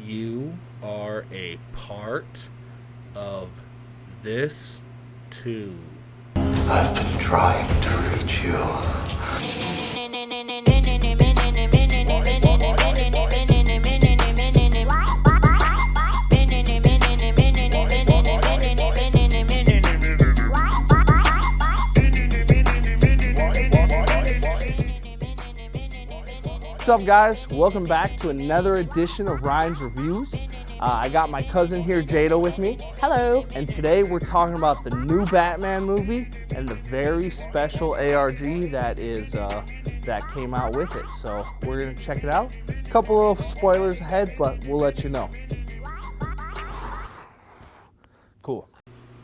You are a part of this too. I've been trying to reach you. What's up, guys? Welcome back to another edition of Rynes Reviews. I got my cousin here, Jada, with me. Hello. And today we're talking about the new Batman movie and the very special ARG that came out with it. So we're gonna check it out. A couple of spoilers ahead, but we'll let you know. Cool.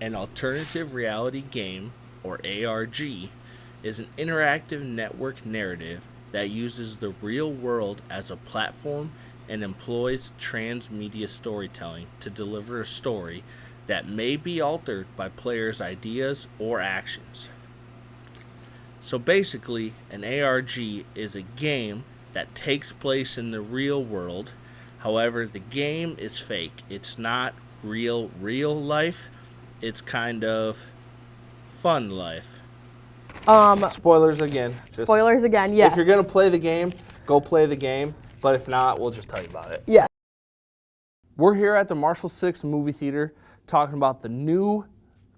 An alternative reality game, or ARG, is an interactive network narrative that uses the real world as a platform and employs transmedia storytelling to deliver a story that may be altered by players' ideas or actions. So basically, an ARG is a game that takes place in the real world. However, the game is fake. It's not real life. It's kind of fun life. Spoilers again. Spoilers again, yes. If you're gonna play the game, go play the game. But if not, we'll just tell you about it. Yeah. We're here at the Marshall 6 movie theater talking about the new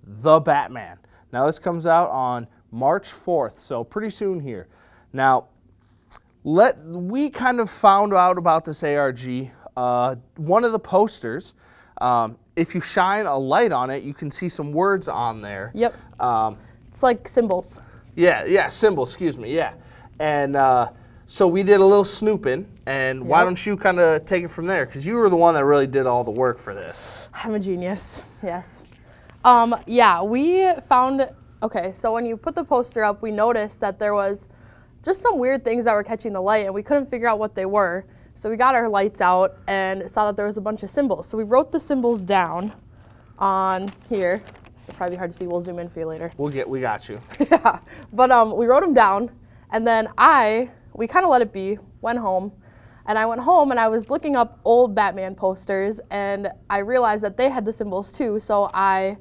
The Batman. Now this comes out on March 4th, so pretty soon here. Now, we kind of found out about this ARG. One of the posters, if you shine a light on it, you can see some words on there. Yep. It's like symbols. Yeah, symbols, excuse me, yeah. And so we did a little snooping, and why don't you kind of take it from there? Because you were the one that really did all the work for this. I'm a genius, yes. Yeah, we found, okay, so when you put the poster up, we noticed that there was just some weird things that were catching the light, and we couldn't figure out what they were. So we got our lights out and saw that there was a bunch of symbols. So we wrote the symbols down on here. It'll probably be hard to see. We'll zoom in for you later. We got you. Yeah, but we wrote them down, and then we kind of let it be, went home, and I went home and I was looking up old Batman posters, and I realized that they had the symbols too, so I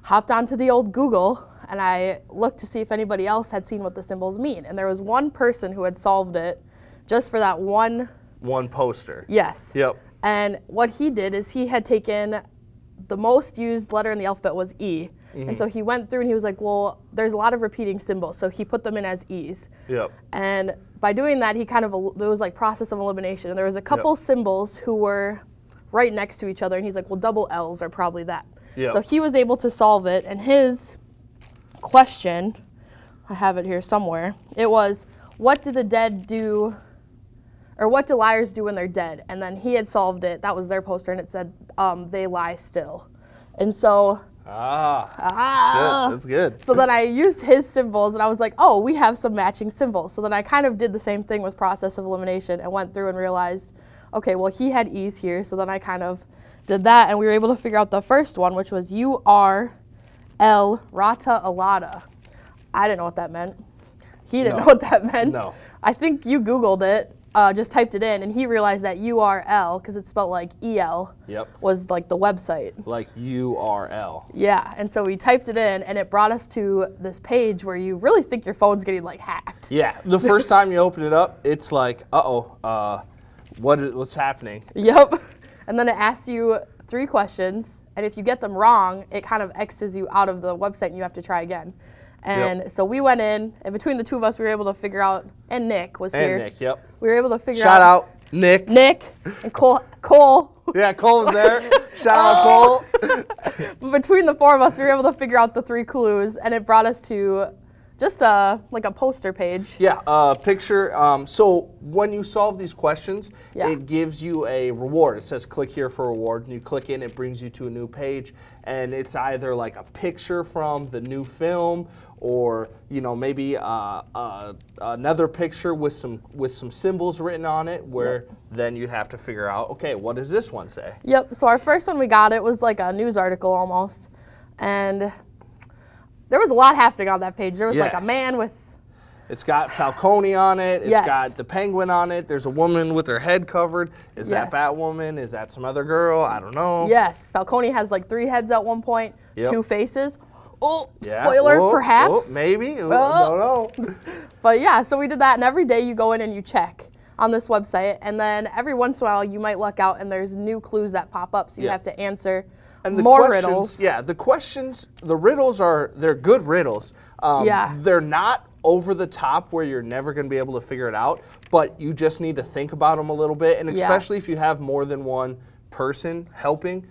hopped onto the old Google and I looked to see if anybody else had seen what the symbols mean, and there was one person who had solved it just for that one poster. Yes. Yep. And what he did is he had taken the most used letter in the alphabet was E. Mm-hmm. And so he went through and he was like, well, there's a lot of repeating symbols. So he put them in as E's. Yep. And by doing that, it was like process of elimination. And there was a couple symbols who were right next to each other. And he's like, well, double L's are probably that. Yep. So he was able to solve it. And his question, I have it here somewhere, it was, what do the dead do, or what do liars do when they're dead? And then he had solved it. That was their poster, and it said, they lie still. And so... That's good. So then I used his symbols, and I was like, oh, we have some matching symbols. So then I kind of did the same thing with process of elimination and went through and realized, okay, well, he had E's here. So then I kind of did that, and we were able to figure out the first one, which was URL Rata Alata. I didn't know what that meant. He didn't know what that meant. No. I think you Googled it. Just typed it in, and he realized that URL, because it's spelled like EL, was like the website. Like URL. Yeah, and so we typed it in, and it brought us to this page where you really think your phone's getting like hacked. Yeah, the first time you open it up, it's like, what's happening? Yep, and then it asks you 3 questions, and if you get them wrong, it kind of X's you out of the website, and you have to try again. And so we went in, and between the two of us, we were able to figure out, and Nick was here. And Nick, yep. We were able to figure Shout out, Nick. Nick, and Cole. Yeah, Cole was there. Shout out, Cole. But between the 4 of us, we were able to figure out the 3 clues, and it brought us to just like a poster page. Yeah, picture. So when you solve these questions, it gives you a reward. It says click here for a reward, and you click in, it brings you to a new page, and it's either like a picture from the new film, or maybe another picture with some symbols written on it, where then you have to figure out, okay, what does this one say? Yep. So our first one we got, it was like a news article almost, and there was a lot happening on that page. There was like a man with It's got Falcone on it. It's Yes. got the penguin on it. There's a woman with her head covered. Is that Batwoman? Is that some other girl? I don't know. Yes, Falcone has like 3 heads at one point, Yep. 2 faces. Oh, Yeah. spoiler, Oh, perhaps. oh, maybe. Oh. Oh. No. But yeah, so we did that, and every day you go in and you check on this website, and then every once in a while you might luck out and there's new clues that pop up, so you have to answer And the more questions, riddles. Yeah, the riddles they're good riddles. They're not over the top where you're never going to be able to figure it out, but you just need to think about them a little bit, and especially if you have more than one person helping,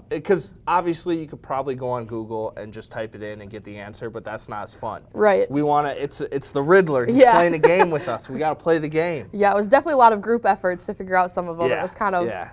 because obviously you could probably go on Google and just type it in and get the answer, but that's not as fun. Right. We want to, it's the Riddler. He's playing a game with us. We got to play the game. Yeah, it was definitely a lot of group efforts to figure out some of them. Yeah. It was kind of, Yeah.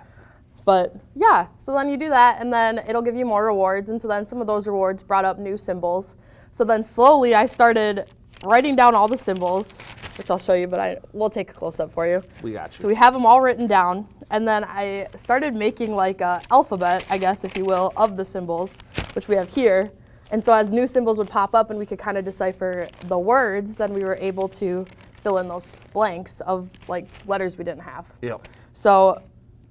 but yeah, so then you do that, and then it'll give you more rewards, and so then some of those rewards brought up new symbols. So then slowly I started writing down all the symbols, which I'll show you, but we'll take a close-up for you. We got you. So we have them all written down, and then I started making like a alphabet, I guess, if you will, of the symbols, which we have here. And so as new symbols would pop up and we could kind of decipher the words, then we were able to fill in those blanks of like letters we didn't have. Yep. So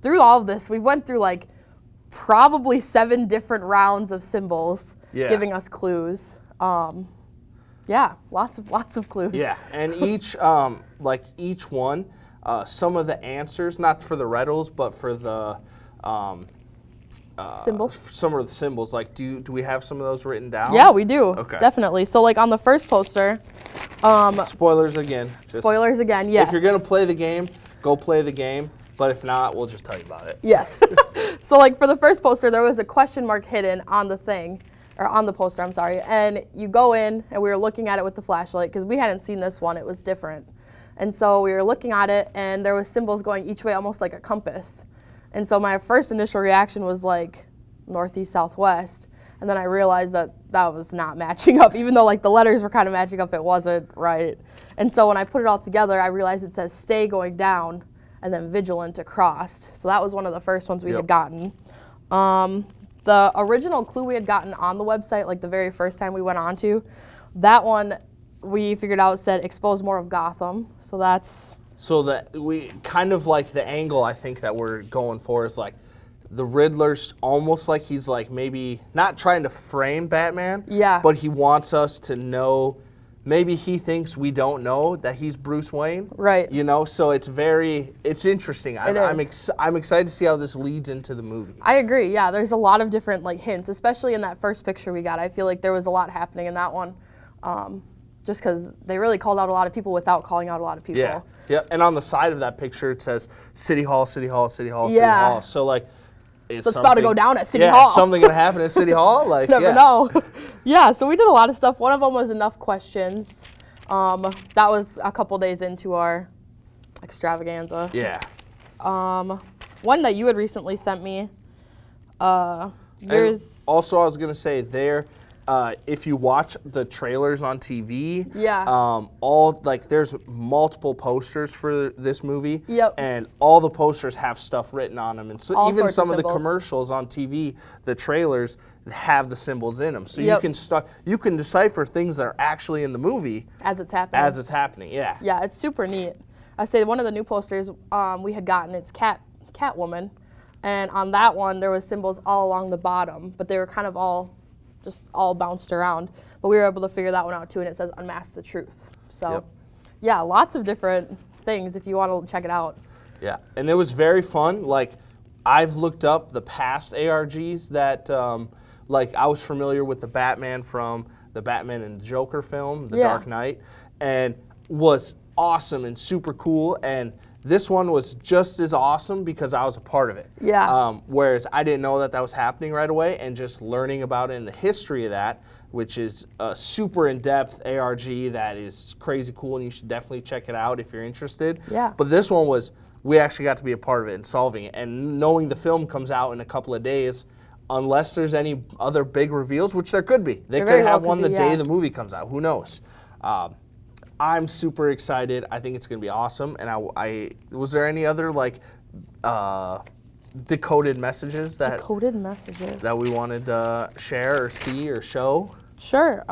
through all of this, we went through like probably 7 different rounds of symbols giving us clues. Yeah, lots of clues. Yeah, and each each one, some of the answers, not for the riddles, but for the Symbols? some of the symbols. Like, do we have some of those written down? Yeah, we do. Okay. Definitely. So like on the first poster, Spoilers again. spoilers again, yes. If you're gonna play the game, go play the game. But if not, we'll just tell you about it. Yes. So like for the first poster, there was a question mark hidden on the thing, or on the poster, I'm sorry. And you go in, and we were looking at it with the flashlight, because we hadn't seen this one, it was different. And so we were looking at it, and there was symbols going each way, almost like a compass. And so my first initial reaction was like northeast, southwest. And then I realized that that was not matching up, even though like the letters were kind of matching up, it wasn't right. And so when I put it all together, I realized it says stay going down, and then vigilant across. So that was one of the first ones we had gotten. The original clue we had gotten on the website, like the very first time we went on to, that one we figured out said expose more of Gotham. So that's... So that we kind of like the angle I think that we're going for is like the Riddler's almost like he's like maybe not trying to frame Batman, but he wants us to know. Maybe he thinks we don't know that he's Bruce Wayne. Right. You know, so it's interesting. I'm excited to see how this leads into the movie. I agree, yeah. There's a lot of different like hints, especially in that first picture we got. I feel like there was a lot happening in that one, just because they really called out a lot of people without calling out a lot of people. Yeah, yeah. And on the side of that picture, it says City Hall, City Hall, City Hall, City Hall. So like, so it's about to go down at City Hall. Yeah, something gonna happen at City Hall? Like, never know. Yeah, so we did a lot of stuff. One of them was enough questions. That was a couple days into our extravaganza. Yeah. One that you had recently sent me. Yours. Also, I was gonna say if you watch the trailers on TV, there's multiple posters for this movie, and all the posters have stuff written on them, and so all even some of the symbols. commercials on TV, the trailers have the symbols in them, so you can decipher things that are actually in the movie as it's happening. Yeah. Yeah, it's super neat. I say one of the new posters we had gotten, it's Catwoman, and on that one there was symbols all along the bottom, but they were kind of all bounced around. But we were able to figure that one out too, and it says unmask the truth. So yeah, lots of different things if you want to check it out. Yeah, and it was very fun. Like, I've looked up the past ARGs that, like, I was familiar with the Batman from the Batman and Joker film, The Dark Knight, and was awesome and super cool. And this one was just as awesome because I was a part of it. Yeah. Whereas I didn't know that was happening right away, and just learning about it and the history of that, which is a super in-depth ARG that is crazy cool, and you should definitely check it out if you're interested. Yeah. But this one we actually got to be a part of it and solving it. And knowing the film comes out in a couple of days, unless there's any other big reveals, which there could be. They could have one the day the movie comes out. Who knows? I'm super excited. I think it's going to be awesome. And I was there any other like decoded messages that we wanted to share or see or show? Sure.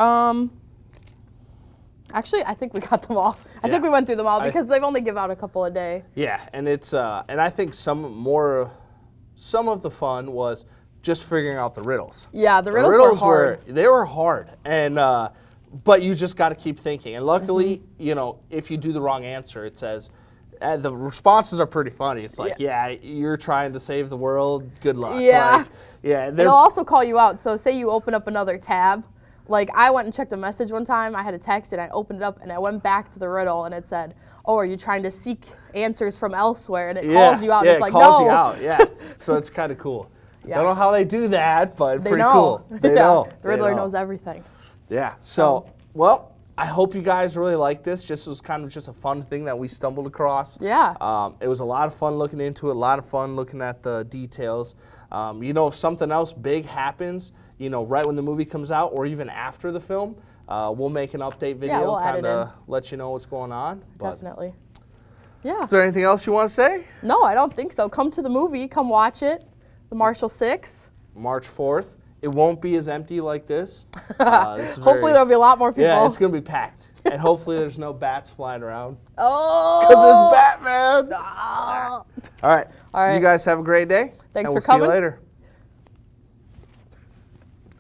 Actually, I think we got them all. I think we went through them all because they've only give out a couple a day. Yeah, and it's and I think some of the fun was just figuring out the riddles. Yeah, the riddles were hard. They were hard, and but you just got to keep thinking. And luckily, you know, if you do the wrong answer, it says the responses are pretty funny. It's like, yeah, you're trying to save the world. Good luck. Yeah, like, yeah. It'll also call you out. So say you open up another tab. Like, I went and checked a message one time. I had a text, and I opened it up, and I went back to the riddle, and it said, "Oh, are you trying to seek answers from elsewhere?" And it calls you out. Yeah, and it's like, it calls no. you out. Yeah, so it's kind of cool. Don't know how they do that, but pretty cool. They know. The Riddler knows everything. Yeah. So, well, I hope you guys really like this. It was kind of just a fun thing that we stumbled across. Yeah. It was a lot of fun looking into it. A lot of fun looking at the details. You know, if something else big happens, you know, right when the movie comes out or even after the film, we'll make an update video, we'll kind of let you know what's going on. Definitely. Yeah. Is there anything else you want to say? No, I don't think so. Come to the movie. Come watch it. The Marshall 6. March 4th. It won't be as empty like this. Hopefully there'll be a lot more people. Yeah, it's going to be packed. And hopefully there's no bats flying around. Oh! Because it's Batman. Oh. All right. You guys have a great day. Thanks and for we'll coming. See you later.